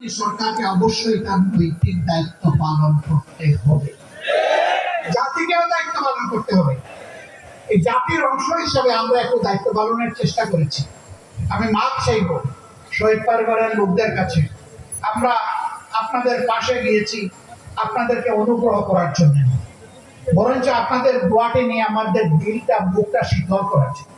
সরকারকে অবশ্যই তার নৈতিক দায়িত্ব পালন করতে হবে, জাতিকেও দায়িত্ব পালন করতে হবে। এই জাতির অংশ হিসেবে আমরা একটু দায়িত্ব পালনের চেষ্টা করেছি। আমি মাপ চাইব শহীদ পরিবারের লোকদের কাছে, আমরা আপনাদের পাশে গিয়েছি আপনাদেরকে অনুগ্রহ করার জন্য, বরঞ্চ আপনাদের দোয়াটি নিয়ে আমাদের দিলটা বুকটা শীতল করার জন্য।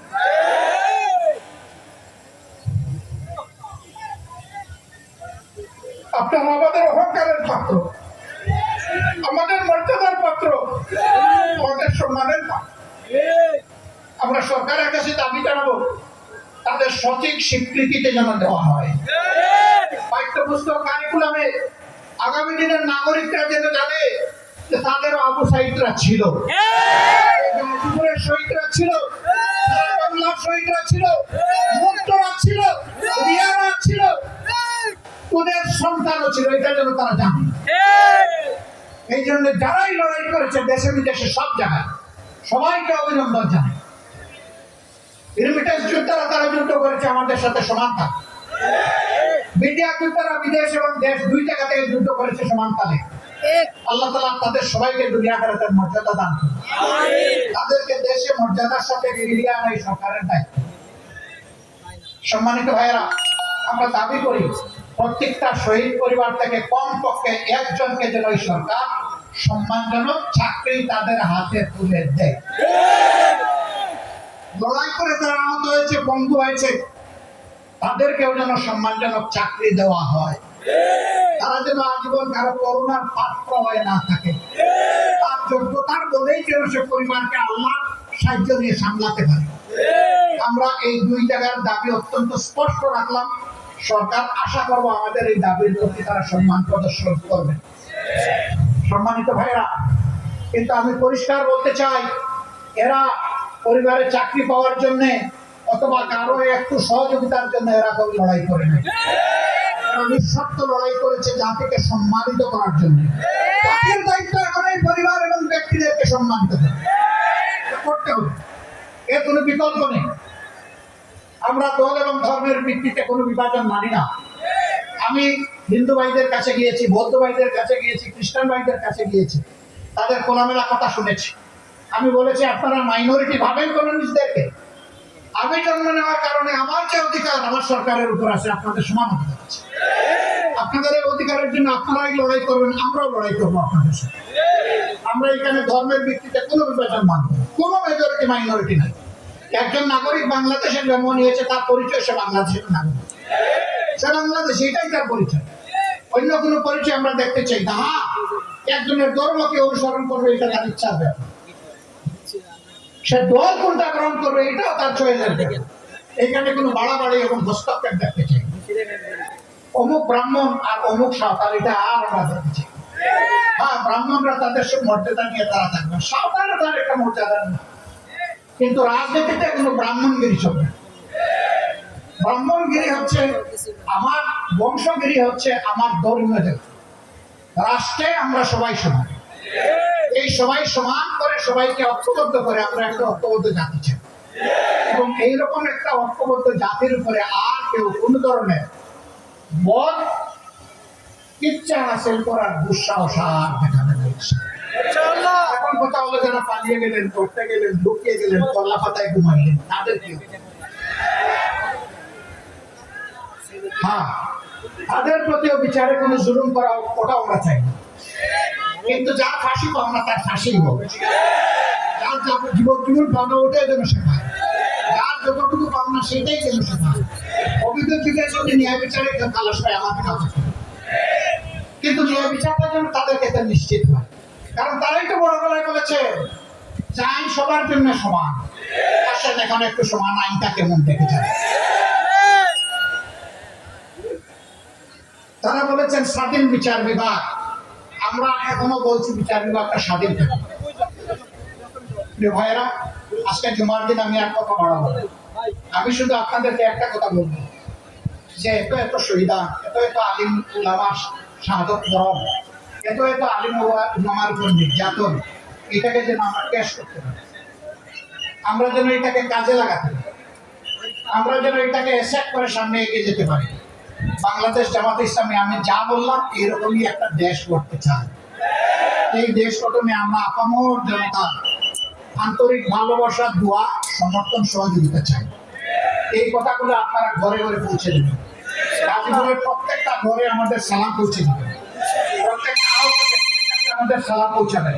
আপনারা আমাদের অহংকারের পাত্র, আমাদের মর্যাদার পাত্র, আমাদের সম্মানের পাত্র। আমরা সরকারের কাছে দাবি জানাবো তাদের সঠিক স্বীকৃতিতে যেন দেওয়া হয়। পাঠ্যপুস্তক কারিকুলামে আগামী দিনের নাগরিকরা যেন জানে যে তাদের আবু সাইদরা ছিল, শহীদরা ছিল, বাংলার শহীদরা ছিল, মুক্তরা ছিল, রিয়ারা ছিল, তোদের সন্তানও ছিল, এটা যেন তারা জানে। এই জন্য যারাই লড়াই করেছে দেশে বিদেশে সব জায়গায় সবাইকে অভিনন্দন জানাই। রিমিটেন্স যোদ্ধারা তারা যুদ্ধ করেছে আমাদের সাথে সমান তালে, মিডিয়া যোদ্ধারা বিদেশ এবং দেশ দুই জায়গা থেকে যুদ্ধ করেছে সমান তালে। আল্লাহ তাআলা তাদের সবাইকে দুনিয়া আখিরাতের মর্যাদা দান করুন, তাদেরকে দেশে মর্যাদার সাথে ফিরিয়ে আনা এই সরকারের দায়িত্ব। সম্মানিত ভাইয়েরা, আমরা দাবি করি প্রত্যেকটা শহীদ পরিবার থেকে কমপক্ষে একজনকে যেন এই সরকার সম্মানজনক চাকরি তাদের হাতে তুলে দেয়। লড়াই করে তারা আহত হয়েছে, পঙ্গু হয়েছে, তাদেরকেও যেন সম্মানজনক চাকরি দেওয়া হয়। তারা যেন আজীবন কারো করুণার পাত্র হয়ে না থাকে, তার যোগ্যতার বলেই যেন সে পরিবারকে আল্লাহর সাহায্য দিয়ে সামলাতে পারে। আমরা এই দুই জায়গার দাবি অত্যন্ত স্পষ্ট রাখলাম। সরকার আশা করব আমাদের এই দাবির প্রতি তারা সম্মান প্রদর্শন করবে। সম্মানিত ভাইরা, কিন্তু আমি পরিষ্কার বলতে চাই, এরা পরিবারে চাকরি পাওয়ার জন্য অথবা কারো একটু সহযোগিতার জন্য এরা কোনো লড়াই করে না। নিঃস্বার্থ লড়াই করেছে জাতিকে সম্মানিত করার জন্য। জাতির দায়িত্ব এখন এই পরিবার এবং ব্যক্তিদেরকে সম্মানিত করতে হবে, এর কোনো বিকল্প নেই। আমরা দল এবং ধর্মের ভিত্তিতে কোনো বিভাজন মানি না। আমি হিন্দু ভাইদের কাছে গিয়েছি, বৌদ্ধ ভাইদের কাছে গিয়েছি, খ্রিস্টান ভাইদের কাছে গিয়েছি, তাদের খোলামেলা কথা শুনেছি। আমি বলেছি আপনারা মাইনরিটি ভাবেন কোনো নিজেদেরকে, আমি জন্ম নেওয়ার কারণে আমার যে অধিকার আমার সরকারের উপর আছে, আপনাদের সমান অধিকার আছে। আপনাদের এই অধিকারের জন্য আপনারাই লড়াই করবেন, আমরাও লড়াই করবো আপনাদের সাথে। আমরা এখানে ধর্মের ভিত্তিতে কোনো বিভাজন মানব না, কোনো মেজরিটি মাইনরিটি নাই। একজন নাগরিক বাংলাদেশের জন্ম নিয়েছে, তার পরিচয় সে বাংলাদেশের নাগরিক, সে বাংলাদেশ, এটাই তার পরিচয়। অন্য কোনো পরিচয় আমরা দেখতে চাই না। হ্যাঁ, একজনের ধর্মকে অনুসরণ করবে, এটা তার ইচ্ছার ব্যাপার। সে দল কোনটা গ্রহণ করবে এটাও তার চয়েসের ব্যাপার। এখানে কোনো বাড়াবাড়ি এবং হস্তক্ষেপ দেখতে চাই। অমুক ব্রাহ্মণ আর অমুক সাঁওতাল, এটা আর আমরা দেখতে চাই। হ্যাঁ, ব্রাহ্মণরা তাদের সব মর্যাদা নিয়ে তারা থাকবে, সাঁওতালরা তার একটা মর্যাদা না। কিন্তু রাজনীতিতে কোনো ব্রাহ্মণগিরি চলবে। ব্রাহ্মণগিরি হচ্ছে আমার, বংশগিরি হচ্ছে আমার ধর্মীয় দেব। রাষ্ট্রে আমরা সবাই সমান, এই সবাই সমান করে সবাইকে ঐক্যবদ্ধ করে আমরা একটা ঐক্যবদ্ধ জাতি চাই। এবং এইরকম একটা ঐক্যবদ্ধ জাতির উপরে আর কেউ কোন ধরনের বদ ইচ্ছা হাসিল করার দুঃসাহস আর দেখাবে না। এখন কথা হলো যারা পালিয়ে গেলেন, করতে গেলেন, লুকিয়ে গেলেন, কলা পাতায় ঘুমাইলেন, তাদের কি? হ্যাঁ, তাদের প্রতিও বিচারে কোনো জুলুম করা, ওটা আমরা চাই না। কিন্তু যার ফাঁসি পাবো না তার ফাঁসি হবে, যার জীবন পাবো ওটাই যেন শেখায়, যার যতটুকু পাবো না সেটাই যেন শেখায়। অভিজ্ঞ যুগের যদি ন্যায় বিচারে কেউ খালাস পায় আমাদের কাছে, কিন্তু ন্যায় বিচারটা যেন তাদের ক্ষেত্রে নিশ্চিত হয়। কারণ তারাই তো বড় গলায় বলেছে যে আইন সবার জন্য সমান। আসেন এখন একটু সমান আইনটা কেমন দেখে যায়। তারা বলেছেন স্বাধীন বিচার বিভাগ, আমরা এখনো বলছি বিচার বিভাগটা স্বাধীন থাকে। ভাইয়েরা, আজকে জুমার দিন আমি আর কথা বাড়াবো, আমি শুধু আপনাদেরকে একটা কথা বলবো যে এত এত শহীদা, এত এত আলিম উলামা শাহাদত বরণ, এত এত আলিম উলামার উপর নির্যাতন, এটাকে যেন আমরা ক্যাশ করতে পারি, আমরা যেন এটাকে কাজে লাগাতে পারি, আমরা যেন এটাকে অ্যাসেপ্ট করে সামনে এগিয়ে যেতে পারি। বাংলাদেশ জামাতে ইসলামী আমি যা বললাম এরকমই একটা দেশ করতে চাই। এই দেশ গঠনে আমরা আপামর জনতা আন্তরিক ভালোবাসা, দোয়া, সমর্থন, সহযোগিতা চাই। এই কথাগুলো আপনারা ঘরে ঘরে পৌঁছে দেবেন। গাজীপুরের প্রত্যেকটা ঘরে আমাদের সালাম পৌঁছে দেবেন, প্রত্যেকটা আহত ব্যক্তির কাছে আমাদের সালাম পৌঁছাবেন।